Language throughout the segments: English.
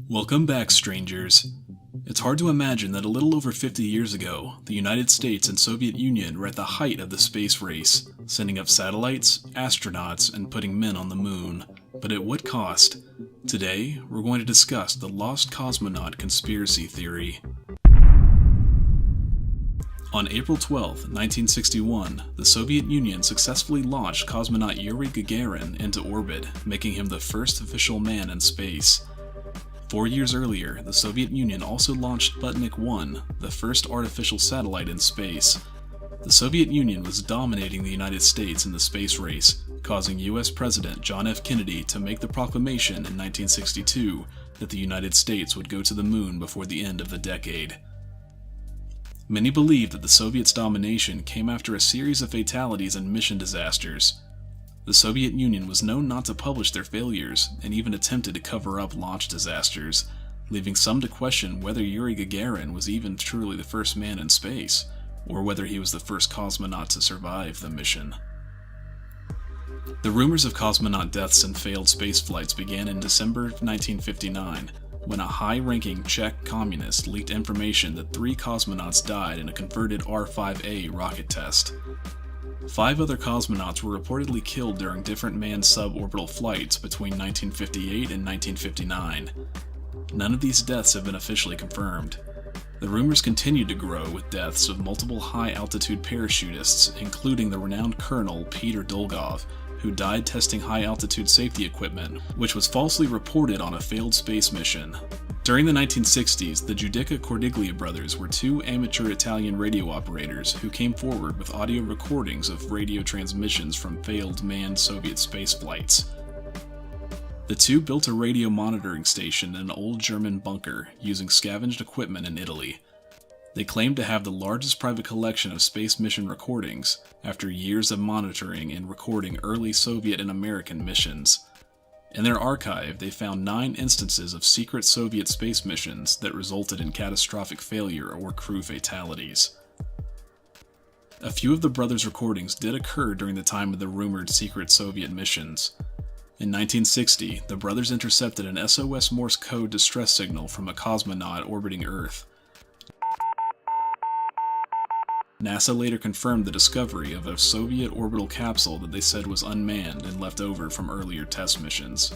Welcome back, strangers. It's hard to imagine that a little over 50 years ago, the United States and Soviet Union were at the height of the space race, sending up satellites, astronauts, and putting men on the moon. But at what cost? Today, we're going to discuss the lost cosmonaut conspiracy theory. On April 12, 1961, the Soviet Union successfully launched cosmonaut Yuri Gagarin into orbit, making him the first official man in space. 4 years earlier, the Soviet Union also launched Sputnik 1, the first artificial satellite in space. The Soviet Union was dominating the United States in the space race, causing U.S. President John F. Kennedy to make the proclamation in 1962 that the United States would go to the moon before the end of the decade. Many believe that the Soviets' domination came after a series of fatalities and mission disasters. The Soviet Union was known not to publish their failures, and even attempted to cover up launch disasters, leaving some to question whether Yuri Gagarin was even truly the first man in space, or whether he was the first cosmonaut to survive the mission. The rumors of cosmonaut deaths and failed space flights began in December 1959, when a high-ranking Czech communist leaked information that 3 cosmonauts died in a converted R-5A rocket test. 5 other cosmonauts were reportedly killed during different manned suborbital flights between 1958 and 1959. None of these deaths have been officially confirmed. The rumors continued to grow with deaths of multiple high-altitude parachutists, including the renowned Colonel Peter Dolgov, who died testing high-altitude safety equipment, which was falsely reported on a failed space mission. During the 1960s, the Giudica Cordiglia brothers were 2 amateur Italian radio operators who came forward with audio recordings of radio transmissions from failed manned Soviet space flights. The 2 built a radio monitoring station in an old German bunker using scavenged equipment in Italy. They claimed to have the largest private collection of space mission recordings after years of monitoring and recording early Soviet and American missions. In their archive, they found 9 instances of secret Soviet space missions that resulted in catastrophic failure or crew fatalities. A few of the brothers' recordings did occur during the time of the rumored secret Soviet missions. In 1960, the brothers intercepted an SOS Morse code distress signal from a cosmonaut orbiting Earth. NASA later confirmed the discovery of a Soviet orbital capsule that they said was unmanned and left over from earlier test missions.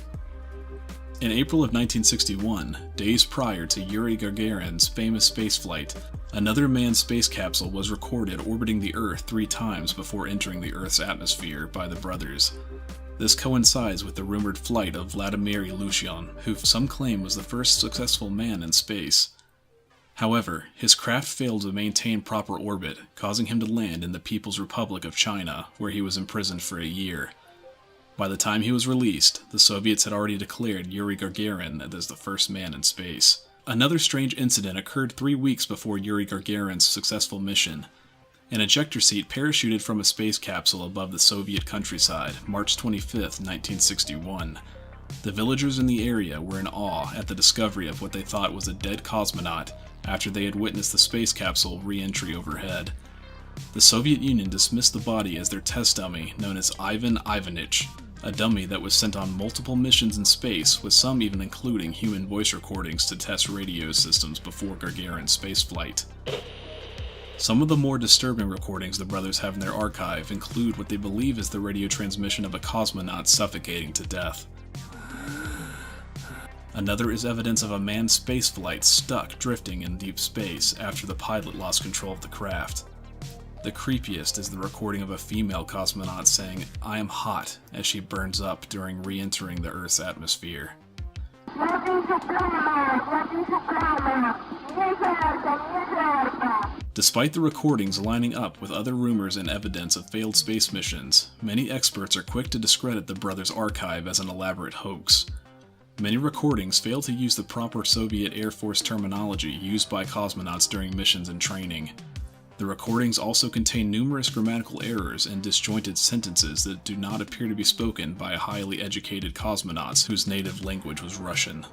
In April of 1961, days prior to Yuri Gagarin's famous spaceflight, another manned space capsule was recorded orbiting the Earth 3 times before entering the Earth's atmosphere by the brothers. This coincides with the rumored flight of Vladimir Ilyushin, who some claim was the first successful man in space. However, his craft failed to maintain proper orbit, causing him to land in the People's Republic of China, where he was imprisoned for a year. By the time he was released, the Soviets had already declared Yuri Gagarin as the first man in space. Another strange incident occurred 3 weeks before Yuri Gagarin's successful mission. An ejector seat parachuted from a space capsule above the Soviet countryside, March 25, 1961. The villagers in the area were in awe at the discovery of what they thought was a dead cosmonaut after they had witnessed the space capsule re-entry overhead. The Soviet Union dismissed the body as their test dummy known as Ivan Ivanich, a dummy that was sent on multiple missions in space, with some even including human voice recordings to test radio systems before Gagarin's spaceflight. Some of the more disturbing recordings the brothers have in their archive include what they believe is the radio transmission of a cosmonaut suffocating to death. Another is evidence of a manned spaceflight stuck drifting in deep space after the pilot lost control of the craft. The creepiest is the recording of a female cosmonaut saying, "I am hot," as she burns up during re-entering the Earth's atmosphere. Despite the recordings lining up with other rumors and evidence of failed space missions, many experts are quick to discredit the brothers' archive as an elaborate hoax. Many recordings fail to use the proper Soviet Air Force terminology used by cosmonauts during missions and training. The recordings also contain numerous grammatical errors and disjointed sentences that do not appear to be spoken by highly educated cosmonauts whose native language was Russian.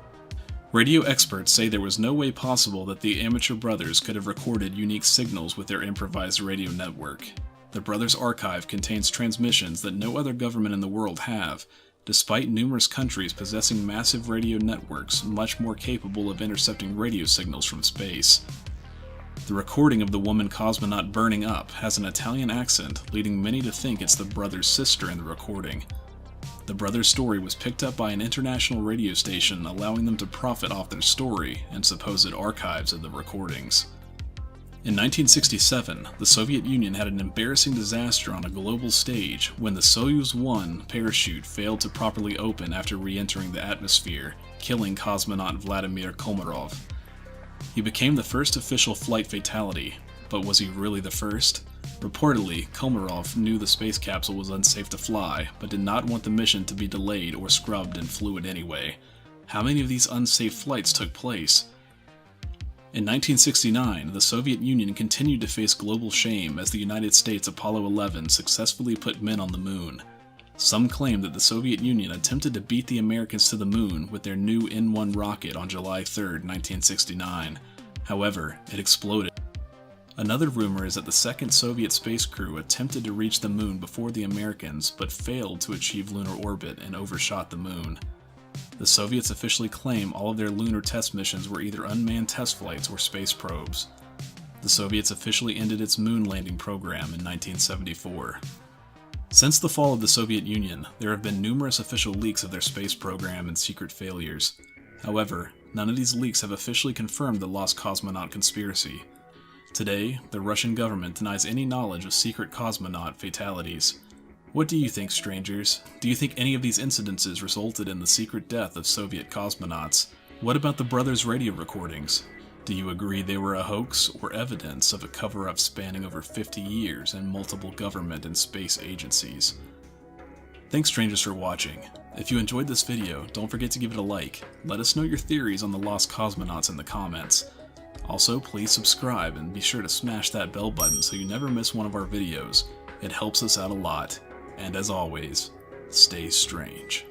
Radio experts say there was no way possible that the amateur brothers could have recorded unique signals with their improvised radio network. The brothers' archive contains transmissions that no other government in the world have, despite numerous countries possessing massive radio networks much more capable of intercepting radio signals from space. The recording of the woman cosmonaut burning up has an Italian accent, leading many to think it's the brother's sister in the recording. The brother's story was picked up by an international radio station, allowing them to profit off their story and supposed archives of the recordings. In 1967, the Soviet Union had an embarrassing disaster on a global stage when the Soyuz 1 parachute failed to properly open after re-entering the atmosphere, killing cosmonaut Vladimir Komarov. He became the first official flight fatality, but was he really the first? Reportedly, Komarov knew the space capsule was unsafe to fly, but did not want the mission to be delayed or scrubbed and flew it anyway. How many of these unsafe flights took place? In 1969, the Soviet Union continued to face global shame as the United States Apollo 11 successfully put men on the moon. Some claim that the Soviet Union attempted to beat the Americans to the moon with their new N-1 rocket on July 3, 1969. However, it exploded. Another rumor is that the second Soviet space crew attempted to reach the moon before the Americans, but failed to achieve lunar orbit and overshot the moon. The Soviets officially claim all of their lunar test missions were either unmanned test flights or space probes. The Soviets officially ended its moon landing program in 1974. Since the fall of the Soviet Union, there have been numerous official leaks of their space program and secret failures. However, none of these leaks have officially confirmed the lost cosmonaut conspiracy. Today, the Russian government denies any knowledge of secret cosmonaut fatalities. What do you think, strangers? Do you think any of these incidences resulted in the secret death of Soviet cosmonauts? What about the brothers' radio recordings? Do you agree they were a hoax or evidence of a cover-up spanning over 50 years and multiple government and space agencies? Thanks, strangers, for watching. If you enjoyed this video, don't forget to give it a like. Let us know your theories on the lost cosmonauts in the comments. Also, please subscribe and be sure to smash that bell button so you never miss one of our videos. It helps us out a lot. And as always, stay strange.